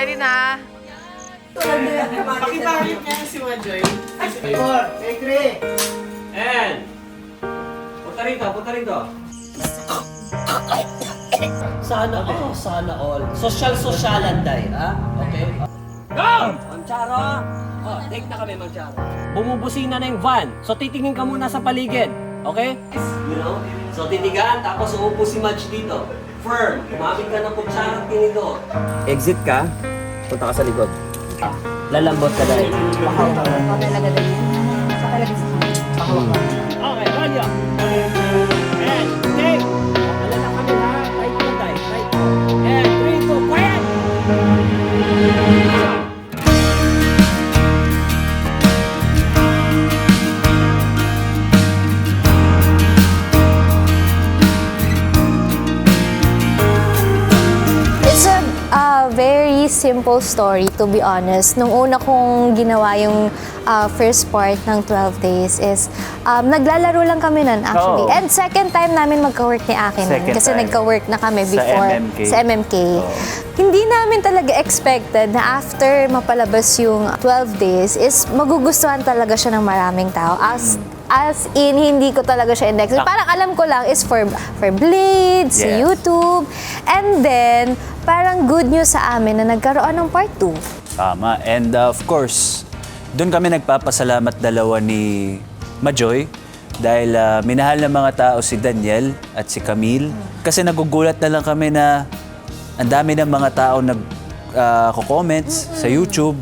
ready na. Pakibalik niya si Majoy. And, punta rito. Sana all. Social-socialan day, ha? Okay? Go! Ma'am Charo! Oh, take na kami, Ma'am Charo. Bumubusina na yung van. So, titingin ka muna sa paligid. Okay? You know? So, titigan, tapos uupo si Madge dito. Firm. Umamit ka ng kutsarang tinidor. Exit ka. Punta ka sa likod. Lalambot ka dahil. Okay, Rania. And, take. Wala na kami ha. Tight mo tayo. Tight mo. And, 3, 2, quiet! It's a very simple story, to be honest. Nung una kong ginawa yung first part ng 12 Days is naglalaro lang kami nun actually. Oo. And second time namin magka-work ni Akin nun, Second kasi time. nagka-work na kami Sa before MMK. sa MMK. Oo. Hindi namin talaga expected na after mapalabas yung 12 Days is magugustuhan talaga siya ng maraming tao. As in, hindi ko talaga siya index. Parang alam ko lang is for Blade, sa Yes. YouTube. And then, parang good news sa amin na nagkaroon ng part 2. Tama. And of course, doon kami nagpapasalamat dalawa ni Majoy dahil minahal ng mga tao si Daniel at si Camille. Kasi nagugulat na lang kami na ang dami ng mga tao nag-comments sa YouTube.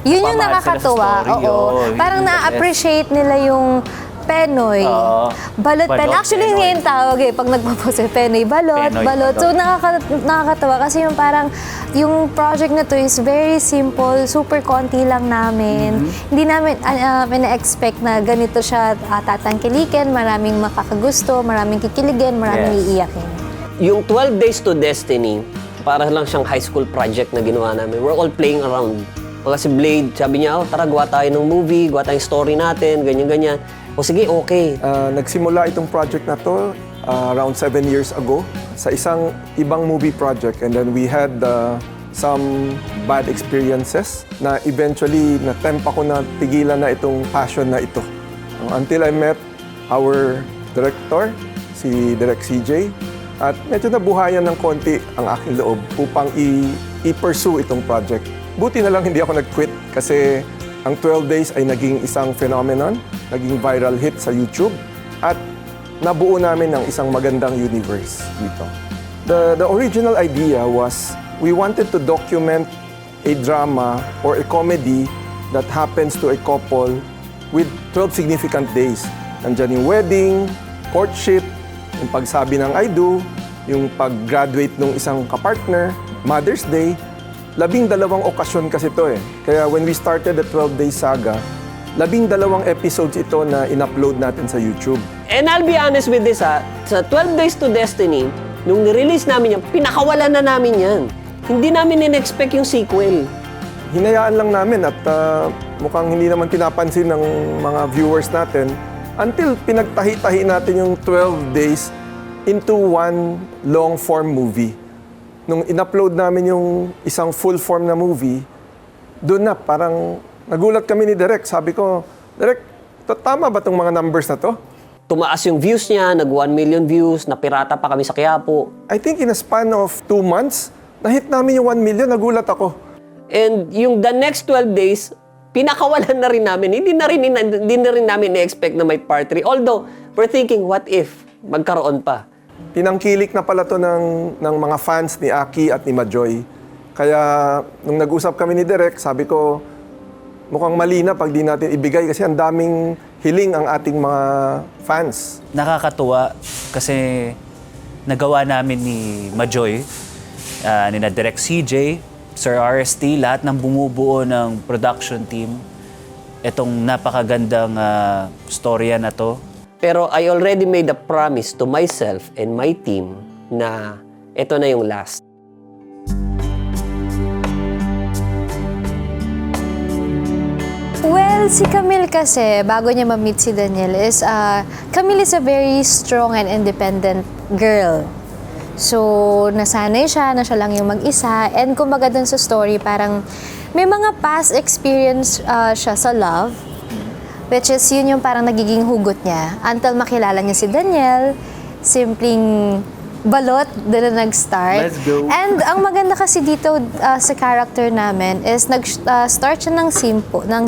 Yun yung Napamahal sila sa nakakatuwa. story. Oo. Oo, yun Parang yung the na-appreciate nila yung Penoy. Oo. Balot pen. Balot, Actually, Penoy. ngayon tawag eh. Pag nagpo-post eh, Penoy, balot, Penoy, balot. So, balot. nakakatawa kasi yung parang, yung project na to is very simple, super konti lang namin. Hindi namin ina-expect na ganito siya tatangkilikin, maraming makakagusto, maraming kikiligin, maraming Yes. iiyakin. Yung 12 Days to Destiny, para lang siyang high school project na ginawa namin. We're all playing around. Pagka si Blade, sabi niya, oh, tara, gawa tayo ng movie, gawa tayong story natin, ganyan-ganyan. O sige, okay. Nagsimula itong project na to around 7 years ago sa isang ibang movie project, and then we had some bad experiences na eventually na-tempt ako na tigilan na itong passion na ito. Until I met our director, si Direk CJ, at medyo nabuhayan ng konti ang aking loob upang i-pursue itong project. Buti na lang hindi ako nag-quit kasi ang 12 Days ay naging isang phenomenon, naging viral hit sa YouTube, at nabuo namin ng isang magandang universe dito. The original idea was we wanted to document a drama or a comedy that happens to a couple with 12 significant days. Nandiyan yung wedding, courtship, yung pagsabi ng I do, yung pag-graduate ng isang kapartner, Mother's Day. 12 okasyon kasi ito eh. Kaya when we started the 12 Days Saga, 12 episodes ito na in-upload natin sa YouTube. And I'll be honest with this ha, sa 12 Days to Destiny, nung nirelease namin yan, pinakawalan na namin yan. Hindi namin in-expect yung sequel. Hinayaan lang namin at mukhang hindi naman pinapansin ng mga viewers natin until pinagtahi-tahi natin yung 12 Days into one long-form movie. Nung in-upload namin yung isang full-form na movie, doon na parang nagulat kami ni Direk. Sabi ko, Direk, tama ba itong mga numbers na to? Tumaas yung views niya, nag 1 million views, napirata pa kami sa Quiapo. I think in a span of 2 months, na-hit namin yung 1 million, nagulat ako. And yung the next 12 days, pinakawalan na rin namin. Hindi na rin namin na-expect na may part 3. Although, we're thinking, what if magkaroon pa? Tinangkilik na pala to ng mga fans ni Aki at ni Majoy. Kaya nung nag-usap kami ni Direk, sabi ko, mukhang mali na pag di natin ibigay kasi ang daming hiling ang ating mga fans. Nakakatuwa kasi nagawa namin ni Majoy, ni na Direk CJ, Sir RST, lahat ng bumubuo ng production team. Itong napakagandang storya na to. Pero I already made a promise to myself and my team na ito na yung last. Well, si Camille kasi, bago niya ma-meet si Daniel, Camille is a very strong and independent girl. So, nasanay siya na siya lang yung mag-isa. And kumbaga dun sa story, parang may mga past experience siya sa love, which is yun yung parang nagiging hugot niya. Until makilala niya si Daniel, simpleng balot, doon na nag-start. Let's go. And ang maganda kasi dito sa character namin is nag-start siya ng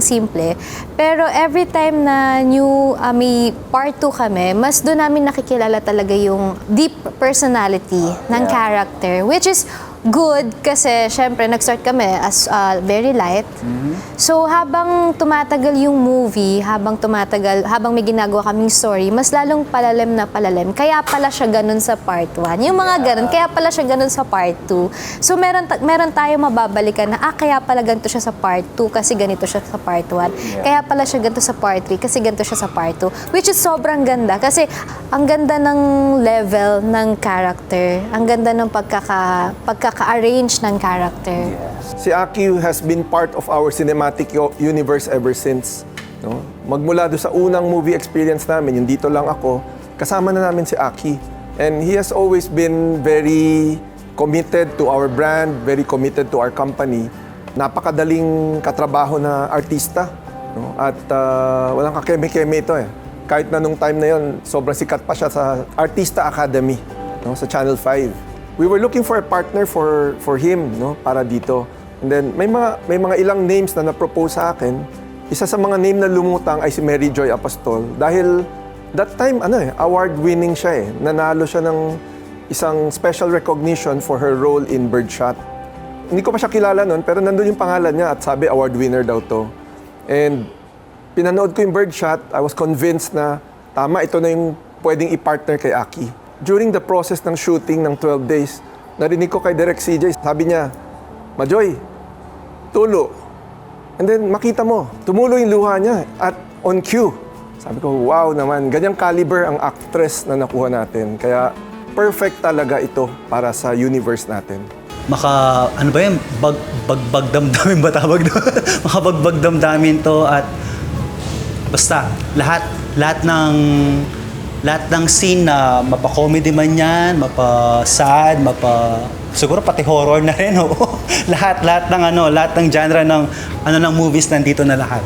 simple. Pero every time na may part 2 kami, mas doon namin nakikilala talaga yung deep personality ng character. Which is good kasi syempre nag-start kami as very light. So habang tumatagal yung movie, habang may ginagawa kaming story, mas lalong palalim na palalim. Kaya pala siya ganun sa part 1. Yung mga ganun, kaya pala siya ganun sa part 2. So meron tayo mababalikan na kaya pala ganito siya sa part 2 kasi ganito siya sa part 1. Kaya pala siya ganito sa part 3 kasi ganito siya sa part 2. Which is sobrang ganda kasi ang ganda ng level ng character. Ang ganda ng pagkaka-arrange ng character. Si Aki has been part of our cinematic universe ever since. No? Magmula doon sa unang movie experience namin, yung Dito Lang Ako, kasama na namin si Aki. And he has always been very committed to our brand, very committed to our company. Napakadaling katrabaho na artista. No? At walang kakeme-keme ito eh. Kahit na nung time na yon, sobrang sikat pa siya sa Artista Academy, no? Sa Channel 5. We were looking for a partner for him, no, para dito. And then may mga ilang names na na-propose sa akin. Isa sa mga name na lumutang ay si Mary Joy Apostol dahil that time award-winning siya eh. Nanalo siya ng isang special recognition for her role in Birdshot. Hindi ko pa siya kilala noon pero nandun yung pangalan niya at sabi award winner daw to. And pinanood ko yung Birdshot, I was convinced na tama, ito na yung pwedeng i-partner kay Aki. During the process ng shooting ng 12 days, narinig ko kay Direk CJ, sabi niya, Majoy, tulo. And then makita mo, tumulo yung luha niya at on cue. Sabi ko, wow naman, ganyang caliber ang actress na nakuha natin. Kaya perfect talaga ito para sa universe natin. Ano ba yan? Bagbagdamdamin ba tawag doon? Makabagbagdamdamin to at basta lahat ng scene na mapa-comedy man yan, mapa-sad, siguro pati horror na rin, oo. lahat ng genre ng movies nandito na lahat.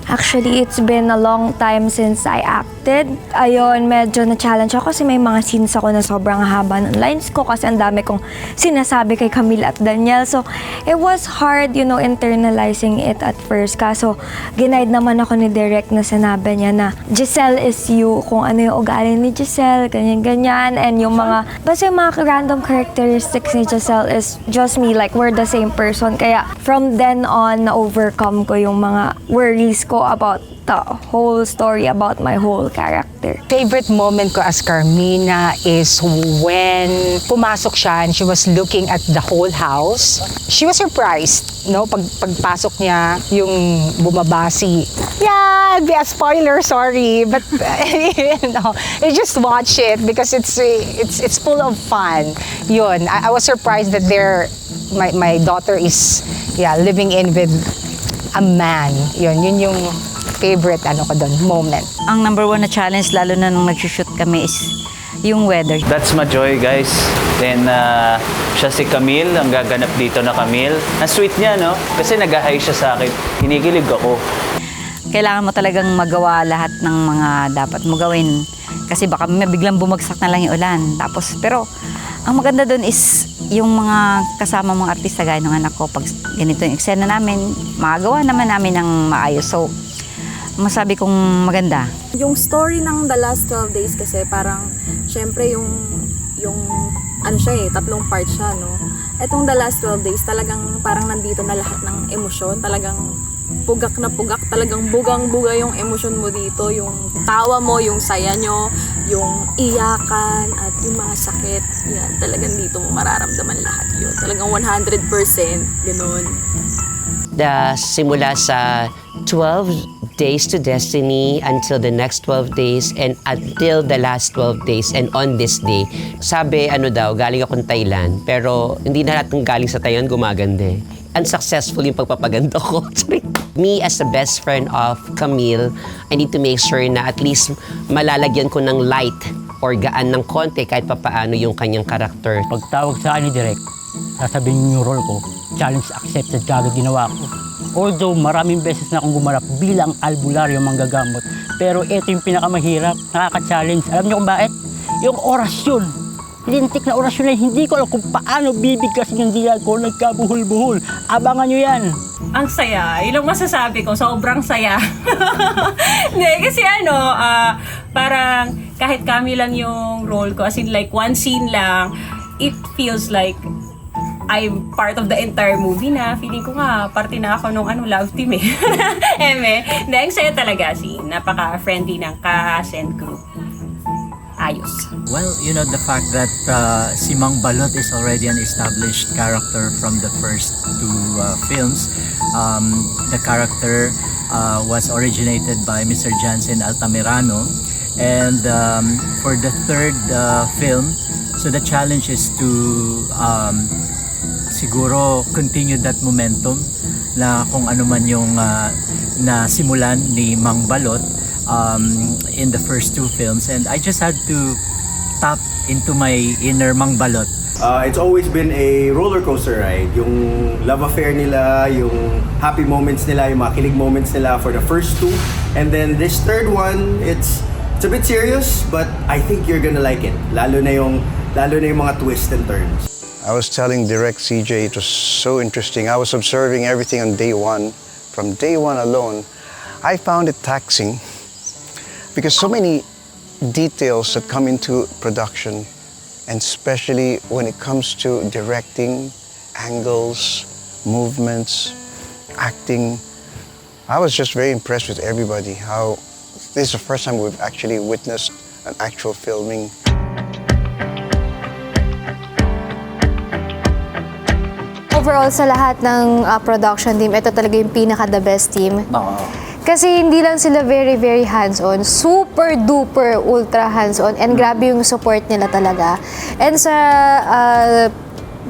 Actually, it's been a long time since I acted. Ayun, medyo na-challenge ako kasi may mga scenes ako na sobrang haba ng lines ko kasi ang dami kong sinasabi kay Camille at Daniel. So, it was hard, internalizing it at first. Kaso, ginaid naman ako ni Direk na sinabi niya na Giselle is you, kung ano yung ugali ni Giselle, ganyan-ganyan. And yung basta yung mga random characteristics ni Giselle is just me, like we're the same person. Kaya, from then on, na-overcome ko yung mga worries ko about the whole story, about my whole character. Favorite moment ko as Carmina is when pumasok siya and she was looking at the whole house. She was surprised, no? Pagpasok niya, yung bumabasi. Yeah, be a spoiler, sorry, but you just watch it because it's full of fun. Yun, I was surprised that my daughter is living in with a man. Yun yung favorite ko doon, moment. Ang number 1 na challenge, lalo na nung nag-shoot kami, is yung weather. That's Majoy, guys. Then, siya si Camille, ang gaganap dito na Camille. Ang sweet niya, no? Kasi nag-hi siya sa akin. Kinikilig ako. Kailangan mo talagang magawa lahat ng mga dapat mo gawin. Kasi baka biglang bumagsak na lang yung ulan. Pero, ang maganda doon is yung mga kasama mga artista gaya ng anak ko, pag ganito yung eksena namin, magagawa naman namin ng maayos. So, masabi kong maganda. Yung story ng The Last 12 Days kasi parang, syempre yung tatlong part siya, no? Etong The Last 12 Days, talagang parang nandito na lahat ng emosyon, talagang pugak na pugak, talagang bugang-buga yung emosyon mo dito, yung tawa mo, yung saya nyo, yung iyakan, at yung mga sakit, yan, talagang dito mo mararamdaman lahat yun. Talagang 100%, ganun. Simula sa 12 days to destiny until the next 12 days and until the last 12 days and on this day. Sabi, galing akong Thailand, pero hindi na lahat ng galing sa Thailand gumaganda eh. Unsuccessful yung pagpapaganda ko. Me as the best friend of Camille, I need to make sure na at least malalagyan ko ng light or gaan ng konti kahit papaano yung kanyang karakter. Pagtawag sa akin ni Direk, sasabihin yung role ko, challenge accepted kagad ginawa ko. Although maraming beses na akong gumarap bilang albularyo manggagamot, pero ito yung pinakamahirap, nakaka-challenge. Alam niyo kung bakit? Yung orasyon. Lintik na orasyon na hindi ko alam kung paano bibigkasin yung dilag ko, nagkabuhol-buhol. Abangan nyo yan. Ang saya. Ilang masasabi ko, sobrang saya. Hindi, kasi parang kahit kami lang yung role ko, as in like one scene lang, it feels like I'm part of the entire movie na. Feeling ko nga, parte na ako nung love team eh. Eme. Hindi, ang saya talaga. Napaka-friendly ng cast and crew. Ayos. Well, you know, the fact that si Mang Balot is already an established character from the first two films. The character was originated by Mr. Jansen Altamirano. And for the third film, so the challenge is to siguro continue that momentum na kung ano man yung nasimulan ni Mang Balot in the first two films, and I just had to tap into my inner Mang Balot. It's always been a roller coaster ride. Yung love affair nila, yung happy moments nila, yung mga kilig moments nila for the first two, and then this third one, it's a bit serious, but I think you're gonna like it. Lalo na yung mga twists and turns. I was telling Direct CJ it was so interesting. I was observing everything on day one. From day one alone, I found it taxing. Because so many details that come into production, and especially when it comes to directing, angles, movements, acting, I was just very impressed with everybody. How this is the first time we've actually witnessed an actual filming. Overall, sa lahat ng production team, ito talaga yung pinaka-the best team. Kasi hindi lang sila very, very hands-on. Super duper ultra hands-on. And grabe yung support nila talaga. And sa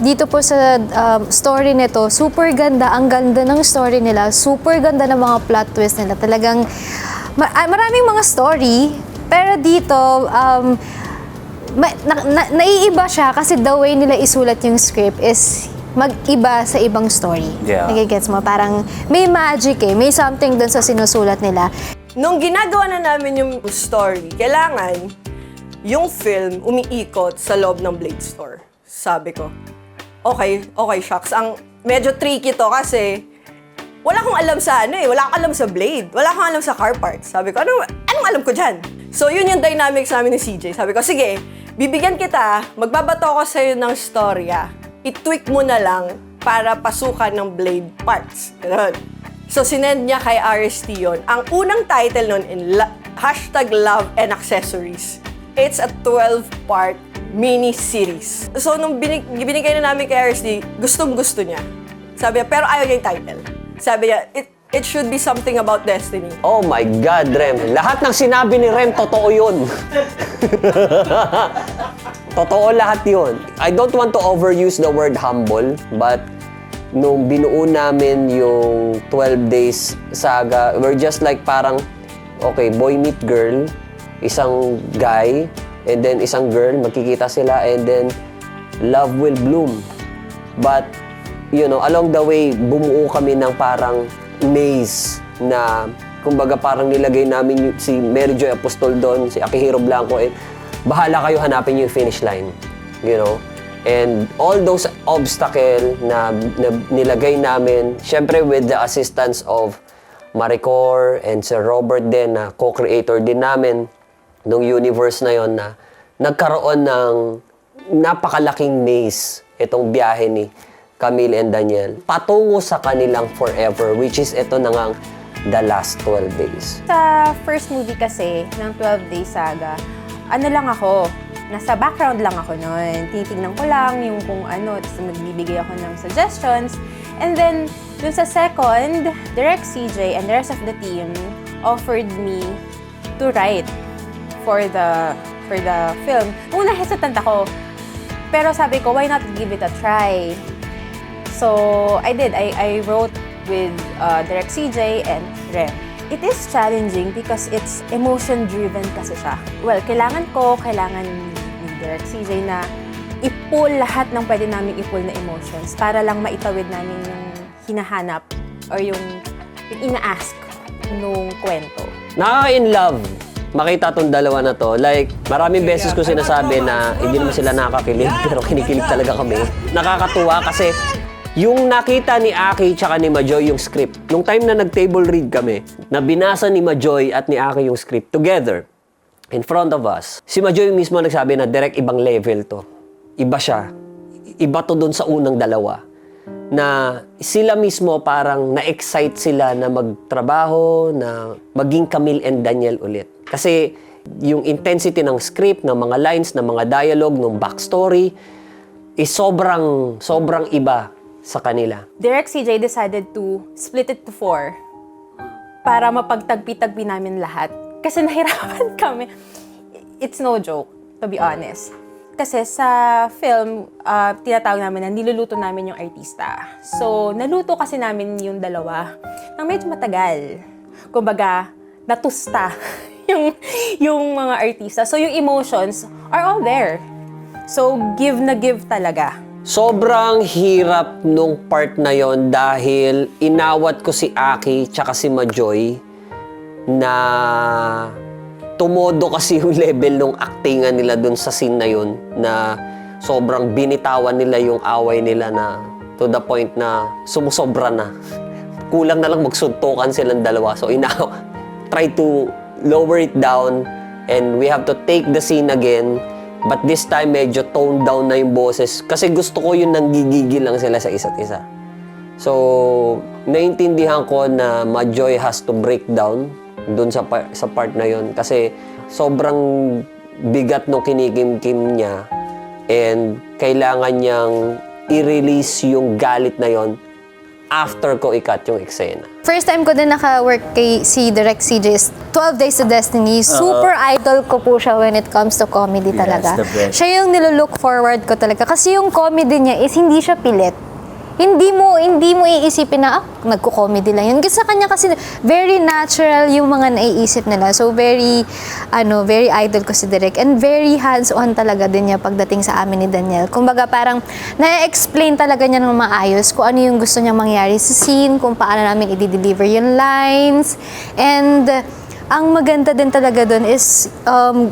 dito po sa story nito, super ganda. Ang ganda ng story nila. Super ganda ng mga plot twist nila. Talagang maraming mga story. Pero dito, naiiba siya kasi the way nila isulat yung script is mag-iba sa ibang story. Yeah. Nagigets mo? Parang may magic eh. May something dun sa sinusulat nila. Nung ginagawa na namin yung story, kailangan yung film umiikot sa loob ng Blade Store. Sabi ko, okay, shucks. Ang medyo tricky to kasi wala akong alam sa wala akong alam sa Blade. Wala akong alam sa car parts. Sabi ko, anong alam ko dyan? So yun yung dynamics namin ni CJ. Sabi ko, sige, bibigyan kita, magbabato ko sa'yo ng storya. I-tweak mo na lang para pasukan ng Blade parts. Ganun. So, sinend niya kay RST yun. Ang unang title nun in #Love and Accessories. It's a 12-part mini-series. So, nung binigay na namin kay RST, gustong-gusto niya. Sabi niya, pero ayaw niya yung title. Sabi niya, it should be something about destiny. Oh my God, Rem. Lahat ng sinabi ni Rem, totoo yun. Totoo lahat yun. I don't want to overuse the word humble, but nung binuo namin yung 12 Days Saga, we're just like parang, okay, boy meet girl, isang guy, and then isang girl, magkikita sila, and then love will bloom. But, you know, along the way, bumuo kami ng parang maze na, kumbaga parang nilagay namin si Mary Joy Apostol doon, si Akihiro Blanco, and bahala kayo hanapin yung finish line, you know? And all those obstacle na nilagay namin, syempre with the assistance of Maricor and Sir Robert din, na co-creator din namin nung universe na yon, na nagkaroon ng napakalaking maze itong biyahe ni Camille and Daniel patungo sa kanilang forever, which is ito na ngang The Last 12 Days. Sa first movie kasi ng 12 Days Saga, ano lang ako, nasa background lang ako noon. Titignan ko lang yung kung ano, tapos magbibigay ako ng suggestions. And then, dun sa second, Direct CJ and the rest of the team offered me to write for the film. Una, hesitant ako. Pero sabi ko, why not give it a try? So, I did. I wrote with Direct CJ and Rem. It is challenging because it's emotion-driven kasi siya. Well, kailangan ni Direk CJ na i-pull lahat ng pwede namin i-pull na emotions para lang maitawid namin yung hinahanap or yung ina-ask nung kwento. Nakaka-in-love makita tong dalawa na to. Like, maraming beses ko sinasabi na hindi naman sila nakakakilig, pero kinikilig talaga kami. Nakakatuwa kasi yung nakita ni Aki tsaka ni Majoy yung script. Nung time na nag-table read kami, na binasa ni Majoy at ni Aki yung script together, in front of us, si Majoy mismo nagsabi na direct ibang level to. Iba siya. Iba to dun sa unang dalawa. Na sila mismo parang na-excite sila na magtrabaho, na maging Camille and Daniel ulit. Kasi yung intensity ng script, ng mga lines, ng mga dialogue, ng backstory, is sobrang iba sa kanila. Direk CJ decided to split it to 4 para mapagtagpi-tagpi namin lahat. Kasi nahirapan kami. It's no joke, to be honest. Kasi sa film, tinatawag namin na niluluto namin yung artista. So, naluto kasi namin yung dalawa nang medyo matagal. Kumbaga, natusta yung mga artista. So, yung emotions are all there. So, give na give talaga. Sobrang hirap nung part na yon dahil inawat ko si Aki tsaka si Majoy na tumodo kasi yung level ng actingan nila dun sa scene na yun, na sobrang binitawan nila yung away nila na to the point na sumusobra na. Kulang na lang magsuntukan silang dalawa. So try to lower it down and we have to take the scene again. But this time, medyo toned down na yung boses. Kasi gusto ko yung nanggigigil lang sila sa isa't isa. So, naintindihan ko na Majoy has to break down dun sa part na yon. Kasi sobrang bigat nung kinikimkim niya. And kailangan niyang i-release yung galit na yon after ko i-cut yung eksena. First time ko din naka-work kay si Direk CJ is 12 Days to Destiny. Super idol ko po siya when it comes to comedy talaga. the best. Siya yung nilulook forward ko talaga. Kasi yung comedy niya is hindi siya pilit. Hindi mo iisipin na, nagko-comedy lang yun. Kasi sa kanya kasi very natural yung mga naiisip nila. So very idol ko si Direk. And very hands-on talaga din niya pagdating sa amin ni Daniel. Kumbaga parang na-explain talaga niya ng maayos kung ano yung gusto niyang mangyari sa scene, kung paano namin i-deliver yung lines. And ang maganda din talaga doon is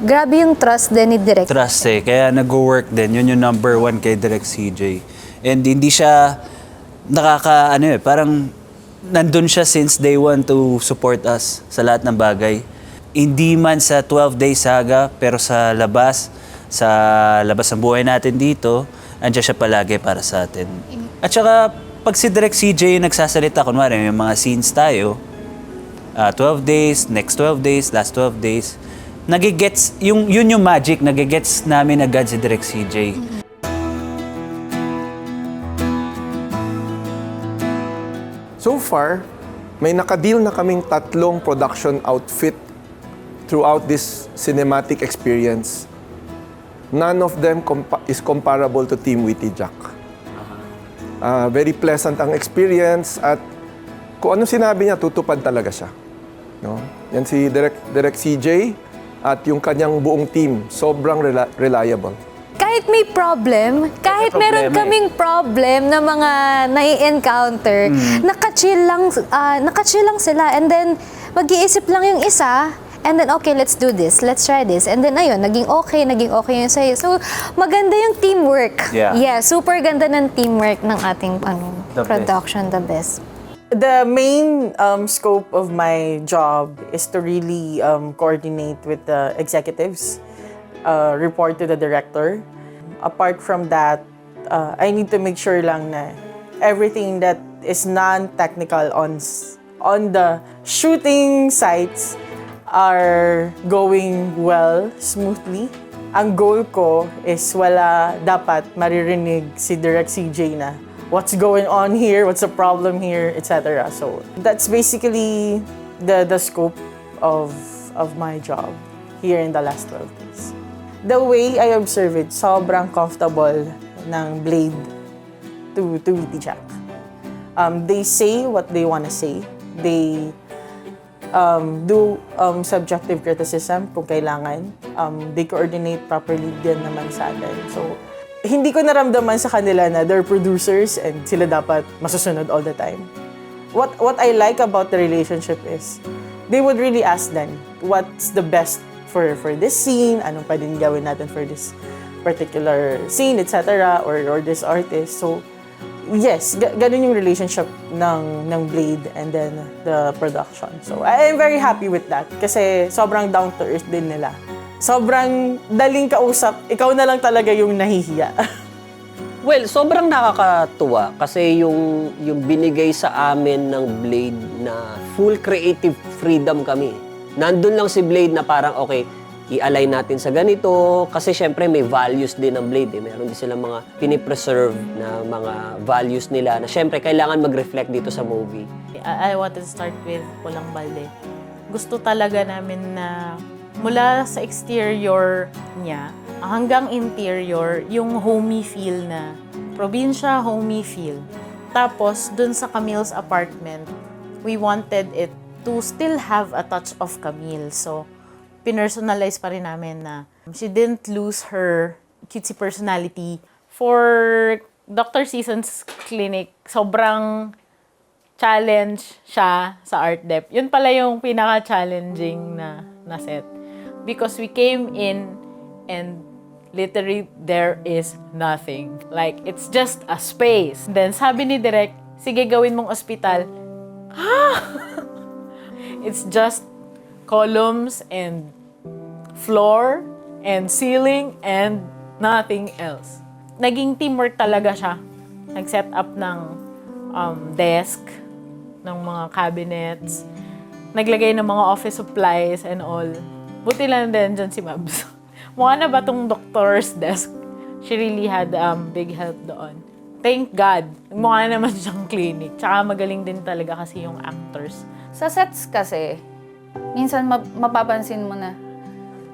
grabe yung trust din ni Direk. Trust kaya nag-work din. Yun yung number 1 kay Direk CJ. And hindi siya parang nandun siya since day one to support us sa lahat ng bagay. Hindi man sa 12 Days Saga, pero sa labas ng buhay natin dito, andiyan siya palagi para sa atin. At saka, pag si Direk CJ nagsasalita, kunwari, may mga scenes tayo, 12 days, next 12 days, last 12 days, nagigets, yun yung magic, nagigets namin agad si Direk CJ. So far, may nakadeal na kaming 3 production outfit throughout this cinematic experience. None of them is comparable to Team Witty Jack. Very pleasant ang experience at kung ano sinabi niya, tutupad talaga siya. No? Yan si Direk CJ at yung kanyang buong team, sobrang reliable. Kahit may problem, kahit meron kaming problem na mga nai-encounter, naka-chill lang sila and then mag-iisip lang yung isa and then okay, let's do this, let's try this. And then ayun, naging okay yung sa'yo. So maganda yung teamwork. Yeah, super ganda ng teamwork ng ating production, the best. The main scope of my job is to really coordinate with the executives, report to the director. Apart from that, I need to make sure lang na everything that is non-technical on the shooting sites are going well, smoothly. Ang goal ko is wala dapat maririnig si Direk CJ na what's going on here, what's the problem here, etc. So that's basically the scope of my job here in the last 12 days. The way I observe it, sobrang comfortable ng Blade to Witty Jack. They say what they want to say. They do subjective criticism kung kailangan. They coordinate properly din naman sa atin. So, hindi ko naramdaman sa kanila na they're producers and sila dapat masusunod all the time. What I like about the relationship is they would really ask them what's the best for this scene, anong pwedeng gawin natin for this particular scene, etc. or this artist. So, yes, ganun yung relationship ng Blade and then the production. So, I'm very happy with that kasi sobrang down to earth din nila. Sobrang daling kausap, ikaw na lang talaga yung nahihiya. Well, sobrang nakakatuwa kasi yung binigay sa amin ng Blade na full creative freedom kami. Nandun lang si Blade na parang, okay, i-align natin sa ganito kasi syempre may values din ng Blade. Meron din silang mga pinipreserve na mga values nila na syempre kailangan mag-reflect dito sa movie. I want to start with Pulang Balde. Gusto talaga namin na mula sa exterior niya hanggang interior, yung homey feel na probinsya, homey feel. Tapos, dun sa Camille's apartment, we wanted it to still have a touch of Camille. So, pinersonalize pa rin namin na she didn't lose her cutesy personality. For Dr. Season's clinic, sobrang challenge siya sa art dep. Yun pala yung pinaka-challenging na set. Because we came in and literally there is nothing. Like, it's just a space. Then sabi ni Direk, sige gawin mong ospital. It's just columns and floor and ceiling and nothing else. Naging teamwork talaga siya. Nag-set up ng desk, ng mga cabinets, naglagay ng mga office supplies and all. Buti lang din dyan si Mabs. Mukha na ba tong doctor's desk? She really had big help doon. Thank God. Mukha na naman siyang clinic. Tsaka magaling din talaga kasi yung actors. Sa sets kasi, minsan mapapansin mo na,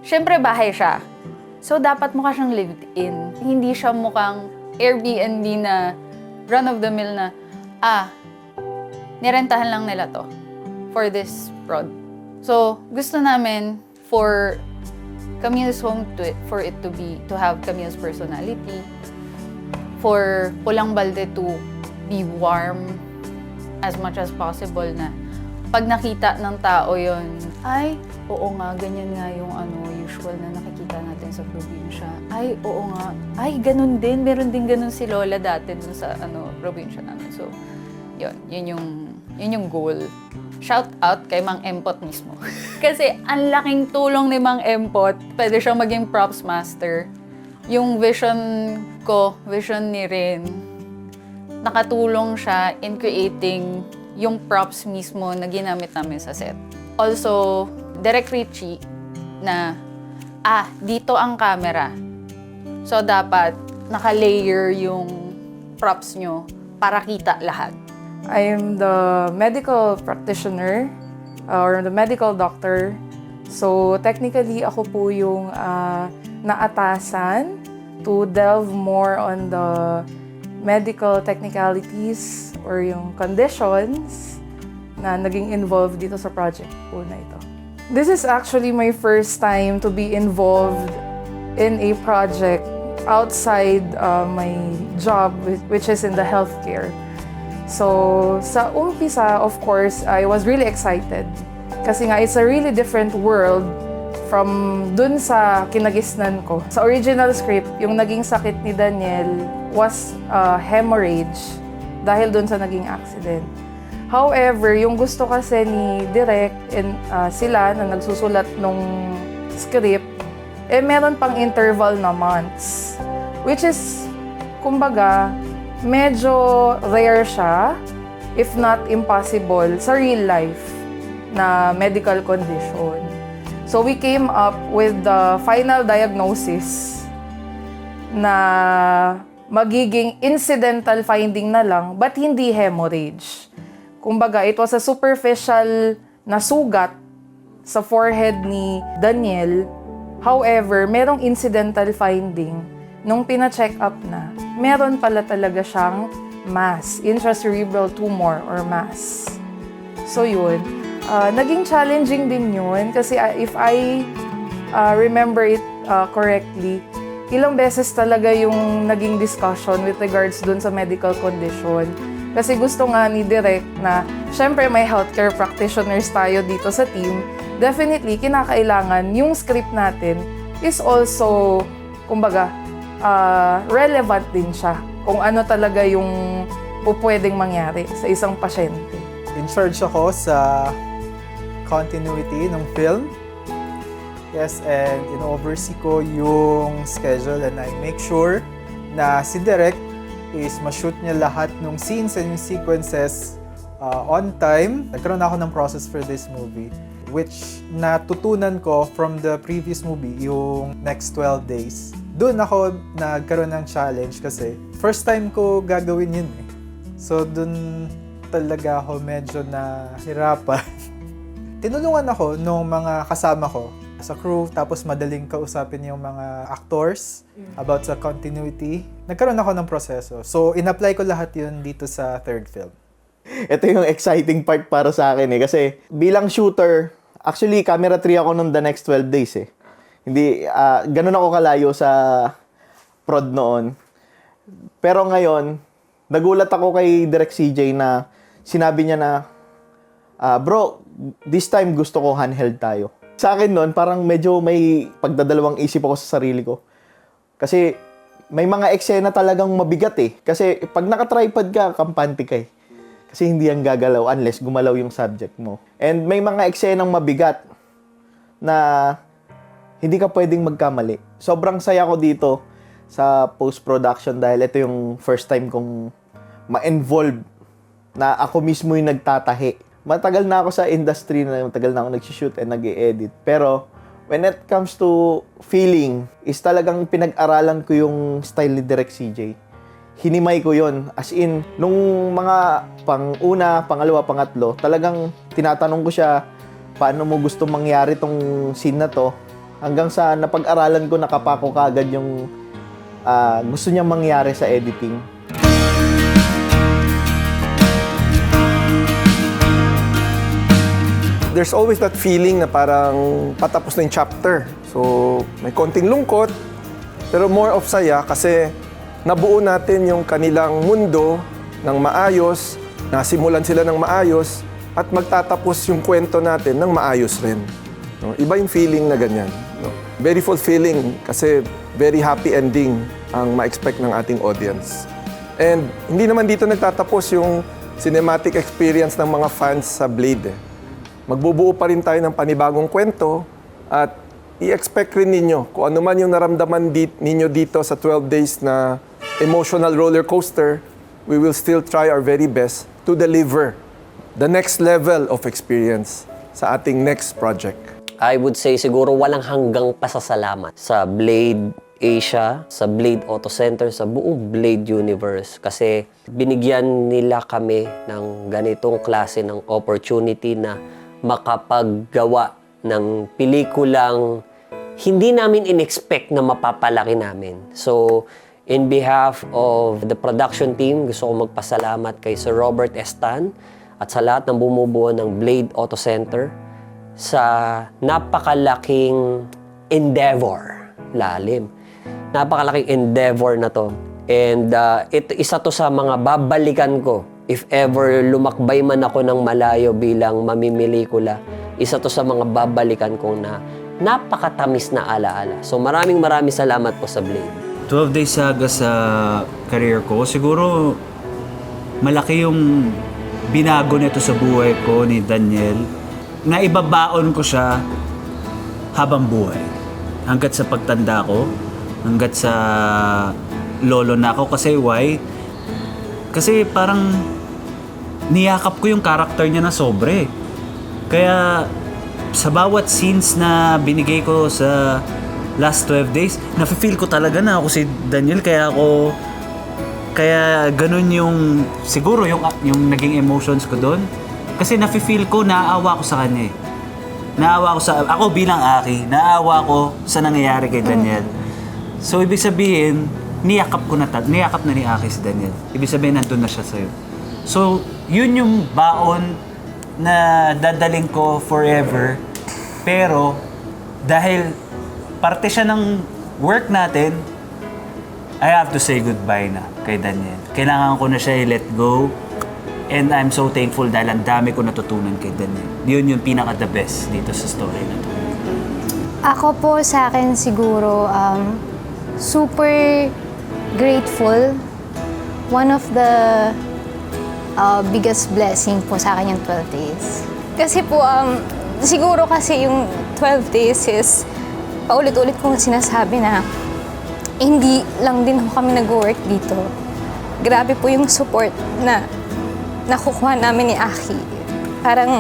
syempre bahay siya. So, dapat mukha siyang lived-in. Hindi siya mukhang Airbnb na run-of-the-mill na, nirentahan lang nila to for this prod. So, gusto namin for Camille's home for it to have Camille's personality, for Pulang Balde to be warm as much as possible na pag nakita ng tao yon, ay, oo nga, ganyan nga yung usual na nakikita natin sa probinsya. Ay, oo nga, ay, ganun din, meron din ganun si Lola dati dun sa probinsya namin. So, yun yung goal. Shout out kay Mang Empot mismo. Kasi ang laking tulong ni Mang Empot, pwede siyang maging props master. Yung vision ko, vision ni Rin, nakatulong siya in creating yung props mismo na ginamit namin sa set. Also, Direk Richie na, dito ang camera. So, dapat naka-layer yung props nyo para kita lahat. I am the medical practitioner or the medical doctor. So technically, ako po yung naatasan to delve more on the medical technicalities or yung conditions na naging involved dito sa project po na ito. This is actually my first time to be involved in a project outside my job, which is in the healthcare. So, sa umpisa, of course, I was really excited. Kasi nga, it's a really different world from dun sa kinagisnan ko. Sa original script, yung naging sakit ni Daniel was hemorrhage dahil dun sa naging accident. However, yung gusto kasi ni Direk and sila na nagsusulat nung script, meron pang interval na months. Which is, kumbaga, medyo rare siya, if not impossible, sa real life na medical condition. So we came up with the final diagnosis na magiging incidental finding na lang, but hindi hemorrhage. Kumbaga, it was a superficial na sugat sa forehead ni Daniel. However, merong incidental finding nung pina-check up na, meron pala talaga siyang mass, intracerebral tumor or mass. So yun. Naging challenging din yun kasi if I remember it correctly, ilang beses talaga yung naging discussion with regards dun sa medical condition. Kasi gusto nga ni Direk na, syempre may healthcare practitioners tayo dito sa team, definitely kinakailangan yung script natin is also, kumbaga, relevant din siya kung ano talaga yung pwedeng mangyari sa isang pasyente. In charge ako sa continuity ng film. Yes, and in-oversee ko yung schedule and I make sure na si Direk is ma-shoot niya lahat ng scenes and yung sequences on time. Nagkaroon ako ng process for this movie which natutunan ko from the previous movie, yung Next 12 Days. Doon ako nagkaroon ng challenge kasi first time ko gagawin yun eh. So doon talaga ako medyo nahirapan. Tinulungan ako nung mga kasama ko sa crew, tapos madaling kausapin yung mga actors about sa continuity. Nagkaroon ako ng proseso. So, in-apply ko lahat yun dito sa third film. Ito yung exciting part para sa akin eh. Kasi bilang shooter, actually, camera 3 ako nung The Next 12 Days eh. Hindi, ganun ako kalayo sa prod noon. Pero ngayon, nagulat ako kay Direk CJ na sinabi niya na, bro, this time gusto ko handheld tayo. Sa akin noon, parang medyo may pagdadalawang isip ako sa sarili ko. Kasi may mga eksena talagang mabigat eh. Kasi pag naka-tripod ka, kampante ka eh. Kasi hindi yan gagalaw unless gumalaw yung subject mo. And may mga eksenang mabigat na hindi ka pwedeng magkamali. Sobrang saya ko dito sa post-production dahil ito yung first time kong ma-involve na ako mismo yung nagtatahi. Matagal na ako sa industry, matagal na ako nag-shoot and nag-edit. Pero when it comes to feeling, is talagang pinag-aralan ko yung style ni Direk CJ. Hinimay ko yon. As in, nung mga pang-una, pangalawa, pangatlo, talagang tinatanong ko siya, paano mo gusto mangyari tong scene na to? Hanggang sa napag-aralan ko, nakapako kaagad yung gusto niya mangyari sa editing. There's always that feeling na parang patapos na yung chapter. So, may konting lungkot, pero more of saya kasi nabuo natin yung kanilang mundo ng maayos, nasimulan sila ng maayos, at magtatapos yung kwento natin ng maayos rin. No? Iba yung feeling na ganyan. No? Very fulfilling kasi very happy ending ang ma-expect ng ating audience. And hindi naman dito nagtatapos yung cinematic experience ng mga fans sa Blade. Magbubuo pa rin tayo ng panibagong kwento at i-expect rin ninyo kung ano man yung naramdaman ninyo dito sa 12 days na emotional roller coaster, we will still try our very best to deliver the next level of experience sa ating next project. I would say siguro walang hanggang pasasalamat sa Blade Asia, sa Blade Auto Center, sa buong Blade Universe. Kasi binigyan nila kami ng ganitong klase ng opportunity na makapaggawa ng pelikulang hindi namin in-expect na mapapalaki namin. So, in behalf of the production team, gusto ko magpasalamat kay Sir Robert Estan at sa lahat ng bumubuo ng Blade Auto Center sa napakalaking endeavor, lalim. Napakalaking endeavor na to. And isa to sa mga babalikan ko if ever lumakbay man ako ng malayo bilang mamimilikula. Isa to sa mga babalikan ko na napakatamis na alaala. So maraming salamat po sa Blade. 12 Days Saga sa career ko, siguro malaki yung binago nito sa buhay ko ni Daniel. Naibabaon ko siya habang buhay. Hanggat sa pagtanda ko, hanggat sa lolo na ako. Kasi why? Kasi parang niyakap ko yung karakter niya na sobre. Kaya sa bawat scenes na binigay ko sa last 12 days, nafe-feel ko talaga na ako si Daniel. Kaya ganun yung siguro yung naging emotions ko doon. Kasi nafe-feel ko, naaawa ko sa kanya eh. Ako bilang Aki, naaawa ko sa nangyayari kay Daniel. So ibig sabihin, niyakap na ni Aki si Daniel. Ibig sabihin, nandun na siya sa'yo. So, yun yung baon na dadaling ko forever. Pero dahil parte siya ng work natin, I have to say goodbye na kay Daniel. Kailangan ko na siya i-let go. And I'm so thankful dahil ang dami ko natutunan kay Daniel. Yun yung pinaka-the best dito sa story na to. Ako po sa akin siguro, super grateful. One of the biggest blessing po sa akin yung 12 days. Kasi po, siguro kasi yung 12 days is paulit-ulit kong sinasabi na hindi lang din kami nag-work dito. Grabe po yung support na nakukuha namin ni Aki. Parang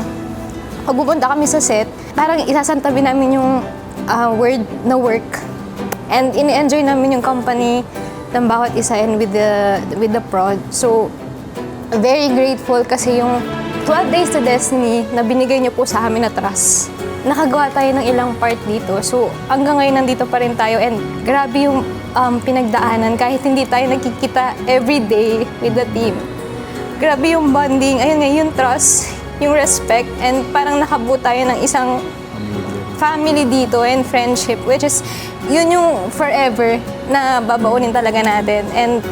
pag pupunta kami sa set, parang isasantabi namin yung word na work. And ini-enjoy namin yung company ng bawat isa and with the prod. So, very grateful kasi yung 12 Days to Destiny na binigay niyo po sa amin na trust. Nakagawa tayo ng ilang part dito. So, hanggang ngayon nandito pa rin tayo and grabe yung pinagdaanan kahit hindi tayo nagkikita every day with the team. Grabe yung bonding, ayun nga, yung trust, yung respect, and parang nakabuo tayo ng isang family dito and friendship, which is, yun yung forever na babaunin talaga natin. And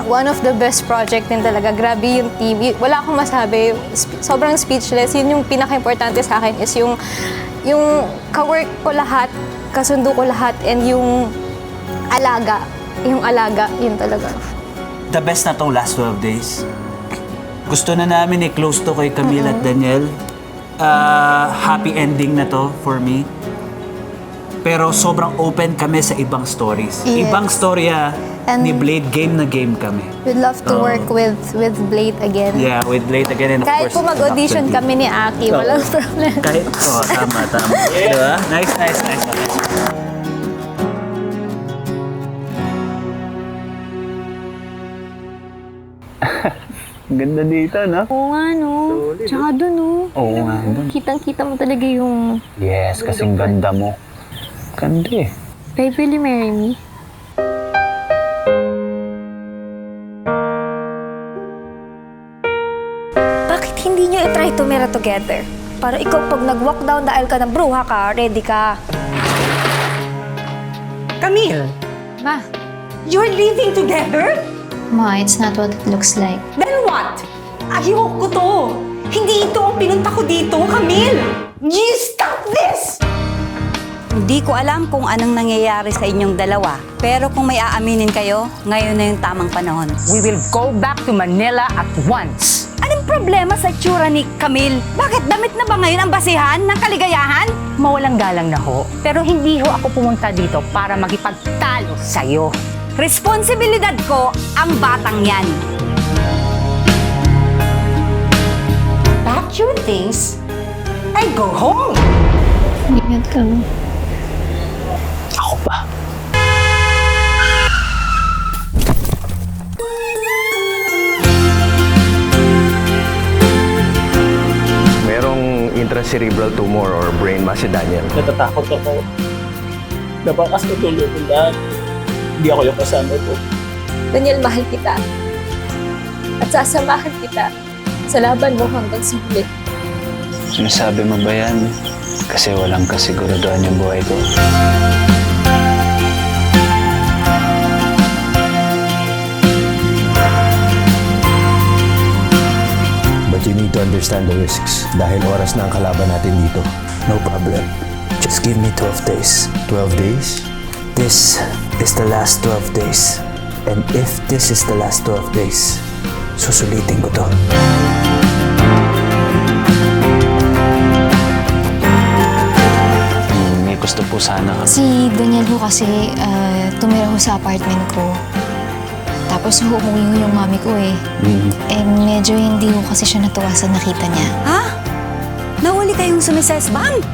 one of the best project din talaga, grabe yung team. Wala akong masabi, sobrang speechless. Yun yung pinaka-importante sa akin is yung ka-work ko lahat, kasundo ko lahat, and yung alaga, yun talaga. The best na tong last 12 days. Gusto na namin i-close to kay Camille at Daniel. Happy ending na to for me. Pero sobrang open kami sa ibang stories. Yes. Ibang storya ni Blade, game na game kami. We'd love to work with Blade again. Yeah, with Blade again and of Kahit course, po mag-audition production kami ni Aki, Oo. walang problem. Kahit, tama. Diba? Nice. Ganda dito, no? Oo nga, no? Tsaka dun, no? Oo nga, dun. Kitang-kita mo talaga yung... Yes, kasing ganda mo. Ganda eh. Babe, will you marry me? Bakit hindi nyo i-try tumira together? Para ikaw pag nag-walk down dahil ka ng bruha ka, ready ka. Camille! Ma. You're living together? Ma, it's not what it looks like. Then what? Ayoko to! Hindi ito ang pinunta ko dito, Camille! You stop this! Hindi ko alam kung anong nangyayari sa inyong dalawa. Pero kung may aaminin kayo, ngayon na yung tamang panahon. We will go back to Manila at once. Anong problema sa itsura ni Camille? Bakit damit na ba ngayon ang basihan ng kaligayahan? Mawalang galang na ho. Pero hindi ho ako pumunta dito para magipagtalo sa'yo. Responsibilidad ko ang batang yan. Pack your things and go home! Ingat ka. Ako pa. Merong intracerebral tumor or brain mass si Daniel. Natatakot ako. Nabakas ko tuloy ko lahat. Hindi ako yung kasama ko. Daniel, mahal kita. At sasamahan kita sa laban mo hanggang sa huli. Sinasabi mo ba yan? Kasi walang kasiguraduhan yung buhay ko. But you need to understand the risks dahil oras na ang kalaban natin dito. No problem. Just give me 12 days. 12 days? This is the last 12 days. And if this is the last 12 days, susulitin ko to. May gusto po sana kami. Si Daniel ho kasi tumira ho sa apartment ko. Tapos ho, umuwi ho yung mami ko eh. Eh, medyo hindi ho kasi siya natuwa sa nakita niya. Ha? Nahuli kayong sumisesbang?